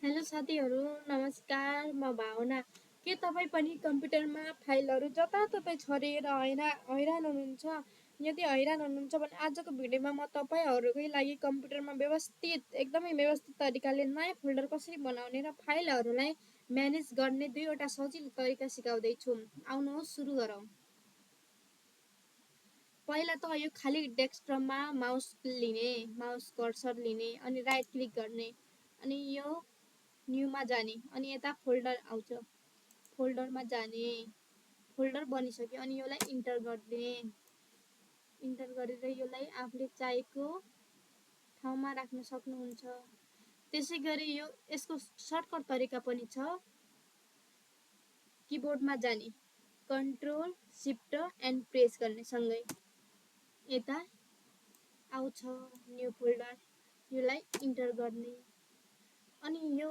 Hello साथीहरू, नमस्कार। म भावना। के तपाईँ पनि कम्प्युटरमा फाइलहरू जताततै छरिएर हैरान हुनुहुन्छ? यदि हैरान हुनुहुन्छ भने आजको भिडियोमा म तपाईँहरूकै लागि कम्प्युटरमा एकदमै व्यवस्थित तरिकाले नयाँ फोल्डर कसरी बनाउने र फाइलहरूलाई म्यानेज गर्ने दुईवटा सजिलो तरिका सिकाउँदैछु। आउनुहोस् सुरु गरौँ। पहिला त यो खाली डेस्कटपमा माउस कर्सर लिने अनि राइट क्लिक गर्ने अनि यो न्यूमा जाने अनि यता फोल्डर आउँछ, फोल्डरमा जाने, फोल्डर बनिसक्यो अनि यसलाई इन्टर गरिदिने, इन्टर गरेर यसलाई आफूले चाहेको ठाउँमा राख्न सक्नुहुन्छ। त्यसै गरी यसको सर्टकट तरिका पनि छ। किबोर्डमा जाने, कन्ट्रोल शिफ्ट एन्ड प्रेस गर्ने सँगै यता आउँछ न्यू फोल्डर, यसलाई इन्टर गर्ने अनि यो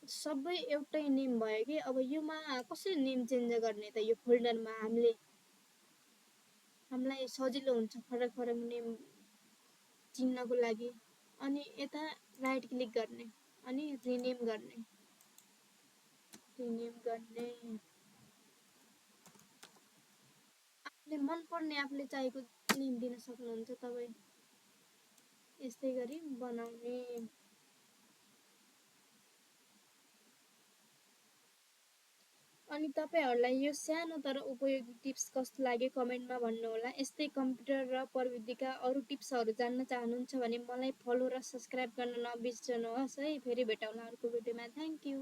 सबै एउटै नेम भयो कि अब योमा कसरी नेम चेन्ज गर्ने त? यो फोल्डरमा हामीलाई सजिलो हुन्छ फरक फरक नेम चिन्नको लागि। अनि यता राइट क्लिक गर्ने अनि रिनेम गर्ने, आफूले मनपर्ने आफूले चाहेको नेम दिन सक्नुहुन्छ तपाईँ। यस्तै गरी बनाउने। अनि तपाईँहरूलाई यो सानो तर उपयोगी टिप्स कस्तो लाग्यो कमेन्टमा भन्नुहोला। यस्तै कम्प्युटर र प्रविधिका अरू टिप्सहरू जान्न चाहनुहुन्छ भने मलाई फलो र सब्सक्राइब गर्न नबिर्सनुहोस् है। फेरि भेटौँला अर्को भिडियोमा। Thank you.